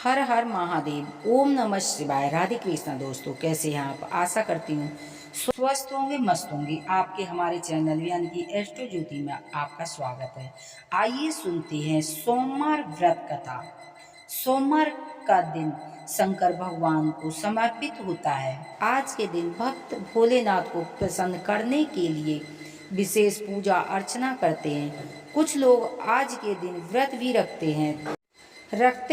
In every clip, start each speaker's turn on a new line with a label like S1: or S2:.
S1: हर हर महादेव। ओम नमः शिवाय। राधे कृष्णा। दोस्तों, कैसे हैं आप? आशा करती हूँ स्वस्थ होंगे, मस्त होंगे। आपके हमारे चैनल यानी कि एस्ट्रो ज्योति में आपका स्वागत है। आइए सुनते हैं सोमवार व्रत कथा। सोमवार का दिन शंकर भगवान को समर्पित होता है। आज के दिन भक्त भोलेनाथ को प्रसन्न करने के लिए विशेष पूजा अर्चना करते हैं। कुछ लोग आज के दिन व्रत भी रखते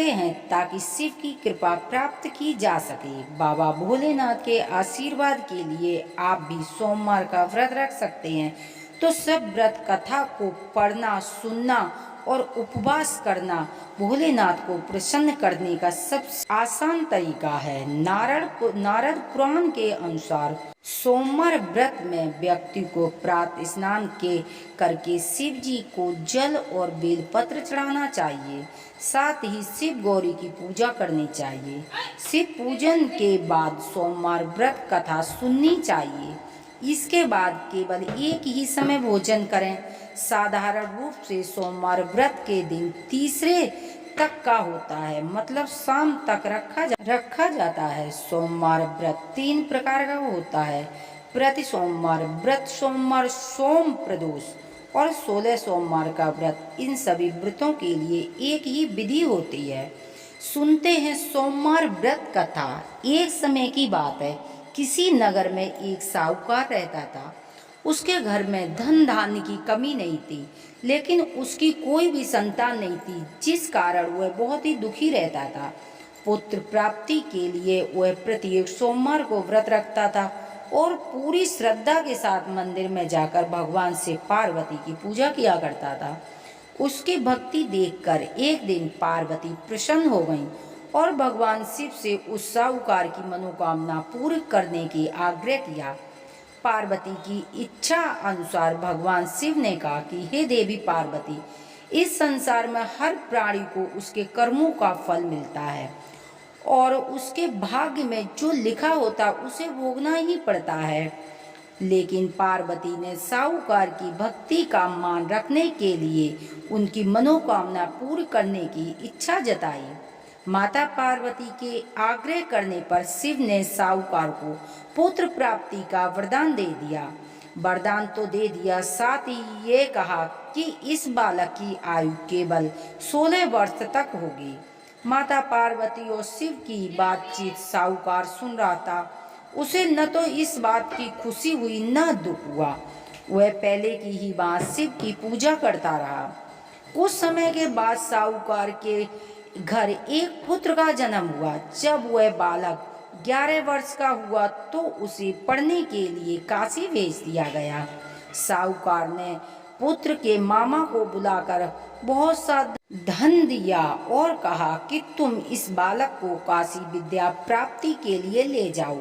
S1: हैं ताकि शिव की कृपा प्राप्त की जा सके। बाबा भोलेनाथ के आशीर्वाद के लिए आप भी सोमवार का व्रत रख सकते हैं। तो सब व्रत कथा को पढ़ना, सुनना और उपवास करना भोलेनाथ को प्रसन्न करने का सबसे आसान तरीका है। नारद पुराण के अनुसार सोमवार व्रत में व्यक्ति को प्रातः स्नान करके शिव जी को जल और बेलपत्र चढ़ाना चाहिए। साथ ही शिव गौरी की पूजा करनी चाहिए। शिव पूजन के बाद सोमवार व्रत कथा सुननी चाहिए। इसके बाद केवल एक ही समय भोजन करें। साधारण रूप से सोमवार व्रत के दिन तीसरे तक का होता है, मतलब शाम तक रखा जाता है। सोमवार व्रत 3 प्रकार का होता है: प्रति सोमवार व्रत, सोमवार सोम प्रदोष और 16 सोमवार का व्रत। इन सभी व्रतों के लिए एक ही विधि होती है। सुनते हैं सोमवार व्रत कथा। एक समय की बात है, किसी नगर में एक साहूकार रहता था। उसके घर में धन धान्य की कमी नहीं थी, लेकिन उसकी कोई भी संतान नहीं थी, जिस कारण वह बहुत ही दुखी रहता था। पुत्र प्राप्ति के लिए वह प्रत्येक सोमवार को व्रत रखता था और पूरी श्रद्धा के साथ मंदिर में जाकर भगवान से पार्वती की पूजा किया करता था। उसकी भक्ति देखकर एक दिन पार्वती प्रसन्न हो गईं और भगवान शिव से उस साहूकार की मनोकामना पूरी करने की आग्रह किया। पार्वती की इच्छा अनुसार भगवान शिव ने कहा कि हे देवी पार्वती, इस संसार में हर प्राणी को उसके कर्मों का फल मिलता है और उसके भाग्य में जो लिखा होता उसे भोगना ही पड़ता है। लेकिन पार्वती ने साहूकार की भक्ति का मान रखने के लिए उनकी मनोकामना पूरी करने की इच्छा जताई। माता पार्वती के आग्रह करने पर शिव ने साहूकार को पुत्र प्राप्ति का वरदान दे दिया। वरदान तो दे दिया, साथ ही ये कहा कि इस बालक की आयु केवल 16 वर्ष तक होगी। माता पार्वती और शिव की बातचीत साहूकार सुन रहा था। उसे न तो इस बात की खुशी हुई न दुख हुआ। वह पहले की ही बात शिव की पूजा करता रहा। कुछ समय के बाद साहूकार के घर एक पुत्र का जन्म हुआ। जब वह बालक 11 वर्ष का हुआ तो उसे पढ़ने के लिए काशी भेज दिया गया। साहूकार ने पुत्र के मामा को बुलाकर बहुत सा धन दिया और कहा कि तुम इस बालक को काशी विद्या प्राप्ति के लिए ले जाओ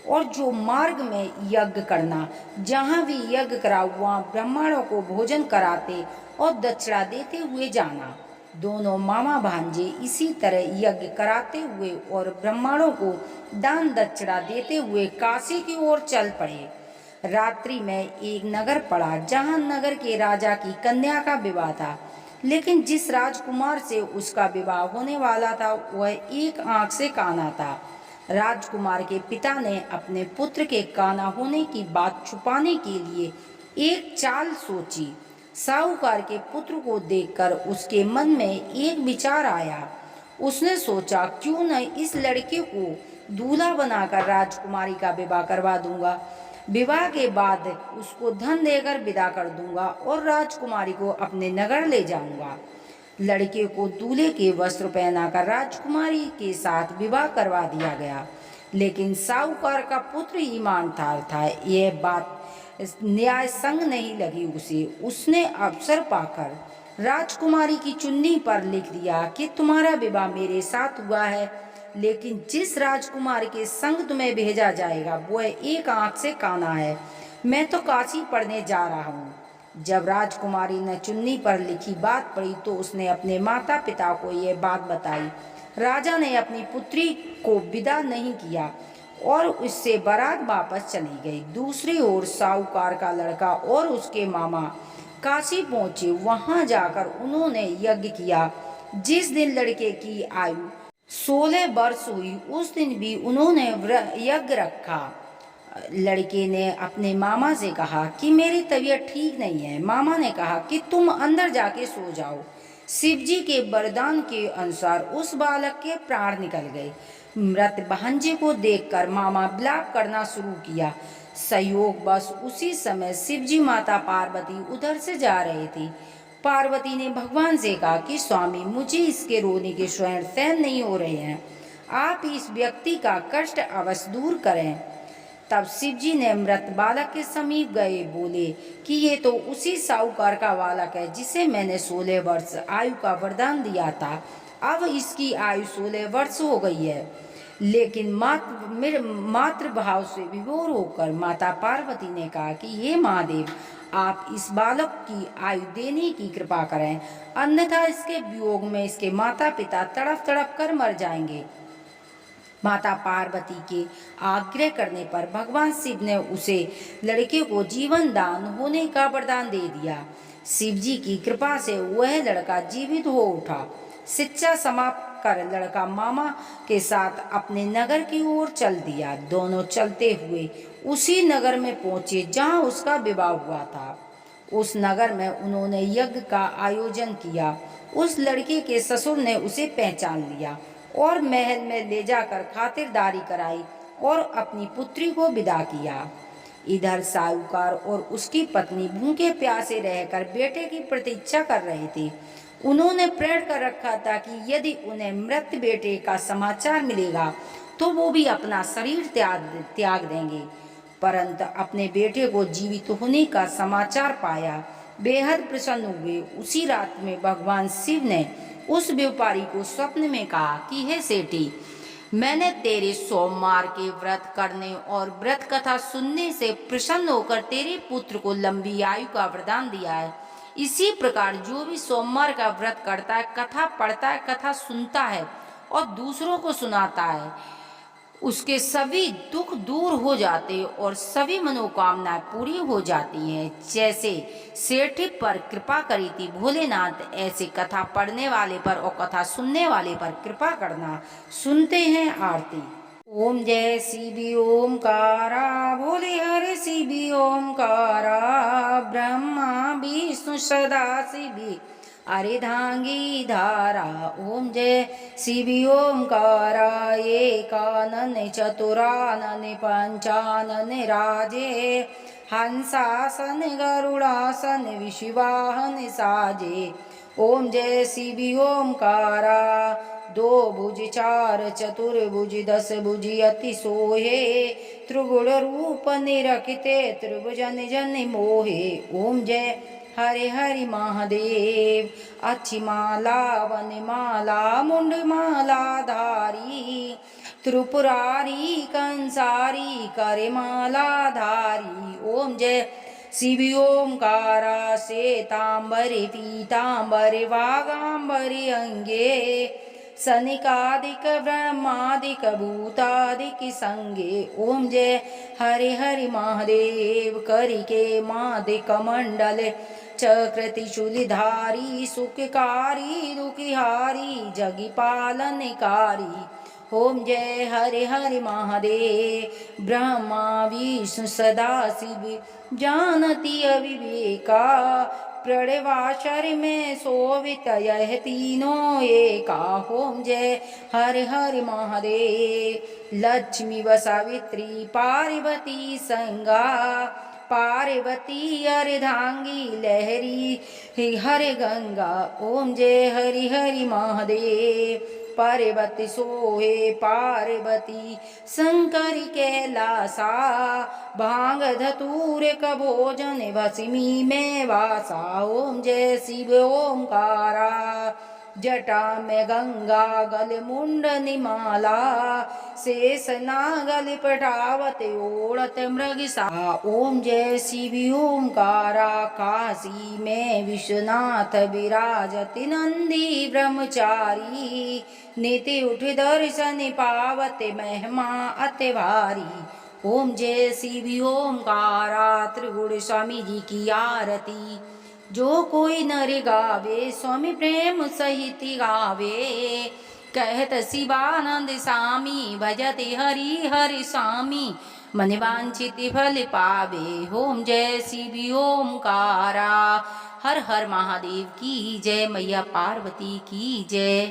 S1: और जो मार्ग में यज्ञ करना, जहाँ भी यज्ञ कराओ वहाँ ब्राह्मणों को भोजन कराते और दक्षिणा देते हुए जाना। दोनों मामा भांजे इसी तरह यज्ञ कराते हुए और ब्राह्मणों को दान दक्षिणा देते हुए काशी की ओर चल पड़े। रात्रि में एक नगर पड़ा, जहाँ नगर के राजा की कन्या का विवाह था। लेकिन जिस राजकुमार से उसका विवाह होने वाला था वह एक आंख से काना था। राजकुमार के पिता ने अपने पुत्र के काना होने की बात छुपाने के लिए एक चाल सोची। साहूकार के पुत्र को देखकर उसके मन में एक विचार आया। उसने सोचा, क्यों न इस लड़के को दूल्हा बनाकर राजकुमारी का विवाह करवा दूंगा। विवाह के बाद उसको धन देकर विदा कर दूंगा और राजकुमारी को अपने नगर ले जाऊंगा। लड़के को दूल्हे के वस्त्र पहनाकर राजकुमारी के साथ विवाह करवा दिया गया। लेकिन साहूकार का पुत्र ईमानदार था। यह बात न्याय संग नहीं लगी उसे। उसने अवसर पाकर राजकुमारी की चुन्नी पर लिख दिया कि तुम्हारा विवाह मेरे साथ हुआ है, लेकिन जिस राजकुमार के संग तुम्हें भेजा जाएगा वह एक आंख से काना है। मैं तो काशी पढ़ने जा रहा हूँ। जब राजकुमारी ने चुन्नी पर लिखी बात पढ़ी तो उसने अपने माता पिता को यह बात बताई। राजा ने अपनी पुत्री को विदा नहीं किया और उससे बारात वापस चली गई। दूसरी ओर साहूकार का लड़का और उसके मामा काशी पहुंचे। वहां जाकर उन्होंने यज्ञ किया। जिस दिन लड़के की आयु 16 वर्ष हुई, उस दिन भी उन्होंने यज्ञ रखा। लड़के ने अपने मामा से कहा कि मेरी तबीयत ठीक नहीं है। मामा ने कहा कि तुम अंदर जाके सो जाओ। शिव जी के वरदान के अनुसार उस बालक के प्राण निकल गए। मृत भांजे को देखकर मामा विलाप करना शुरू किया। संयोग बस उसी समय शिव जी माता पार्वती उधर से जा रहे थे। पार्वती ने भगवान से कहा कि स्वामी, मुझे इसके रोने के स्वयं सहन नहीं हो रहे हैं, आप इस व्यक्ति का कष्ट अवश्य दूर करें। तब शिव जी ने मृत बालक के समीप गए, बोले कि ये तो उसी साहूकार का बालक है जिसे मैंने 16 वर्ष आयु का वरदान दिया था। अब इसकी आयु 16 वर्ष हो गई है। लेकिन मातृभाव से विभोर होकर माता पार्वती ने कहा कि हे महादेव, आप इस बालक की आयु देने की कृपा करें, अन्यथा इसके वियोग में इसके माता पिता तड़प तड़प कर मर जाएंगे। माता पार्वती के आग्रह करने पर भगवान शिव ने उसे लड़के को जीवन दान होने का वरदान दे दिया। शिव जी की कृपा से वह लड़का जीवित हो उठा। शिक्षा समाप्त कर लड़का मामा के साथ अपने नगर की ओर चल दिया। दोनों चलते हुए उसी नगर में पहुंचे जहां उसका विवाह हुआ था। उस नगर में उन्होंने यज्ञ का आयोजन किया। उस लड़के के ससुर ने उसे पहचान लिया और महल में ले जाकर खातिरदारी कराई और अपनी पुत्री को विदा किया। इधर साहूकार और उसकी पत्नी भूखे प्यासे रहकर बेटे की प्रतीक्षा कर रहे थे। उन्होंने प्रण कर रखा था कि यदि उन्हें मृत बेटे का समाचार मिलेगा तो वो भी अपना शरीर त्याग देंगे। परंतु अपने बेटे को जीवित होने का समाचार पाया, बेहद प्रसन्न हुए। उसी रात में भगवान शिव ने उस व्यापारी को स्वप्न में कहा कि हे सेठी, मैंने तेरे सोमवार के व्रत करने और व्रत कथा सुनने से प्रसन्न होकर तेरे पुत्र को लंबी आयु का वरदान दिया है। इसी प्रकार जो भी सोमवार का व्रत करता है, कथा पढ़ता है, कथा सुनता है और दूसरों को सुनाता है, उसके सभी दुख दूर हो जाते और सभी मनोकामनाएं पूरी हो जाती हैं। जैसे सेठ पर कृपा करी थी भोलेनाथ, ऐसे कथा पढ़ने वाले पर और कथा सुनने वाले पर कृपा करना। सुनते हैं आरती। ओम जय शिवी ओमकारा, भोले हरे शिवी ओमकारा, ब्रह्मा विष्णु सदा शिवी अर्धांगी धारा। ओम जय शिवी ओमकारा, एकानन चतुरानन पंचानन राजे, हंसासन गरुड़ासन विषिवाहन साजे। ओम जय शिवी ओमकारा, दो भुज चार चतुर्भुज दस भुज अति सोहे, त्रिगुण रूप निरखिते त्रिभुजन जन मोहे। ओम जय हरे हरि महादेव, अच्छी माला वन माला मुंड माला धारी, त्रिपुरारी कंसारी करे माला धारी। ओम जय शिवी ओमकारा, श्वेतांबरे पीतांबरे वागांबरे अंगे, सनिकादिक ब्रह्मादिक भूतादिक संगे। ओम जय हरि हरि महादेव, करिके मादिक मंडल चक्रति शूलधारी, सुखकारी दुखिहारी जगी पालनकारी। ओम जय हरि हरि महादेव, ब्रह्मा विष्णु सदा शिव जानती अविवेका, प्रणवाक्षर में शोभित यह तीनों एका। ओम जय हरि हरि महादेव, लक्ष्मी व सावित्री पार्वती संगा, पार्वती अर्धांगी लहरी हरे गंगा। ओम जय हरि हरि महादेव, पार्वती सोहे पार्वती शंकर कैलासा, भांग धतूर का भोजन भस्मी में वासा। ओम जय शिव ओमकारा, जटा में गंगा गल मुंडनी माला, शेष नागल पटावत ओढ़त मृगसा। ओम जय शिव ओमकारा, काशी में विश्वनाथ विराजत नंदी ब्रह्मचारी, नीति उठ दर्शन पावत महिमा अति भारी। ओम जय शिव ओमकारा, त्रिगुण स्वामी जी की आरती जो कोई नर गावे, स्वामी प्रेम सहित गावे, कहत शिवानंद स्वामी भजते हरि हरि स्वामी मन वांछित फल पावे। ओम जय शिव ओमकारा। हर हर महादेव की जय। मैया पार्वती की जय।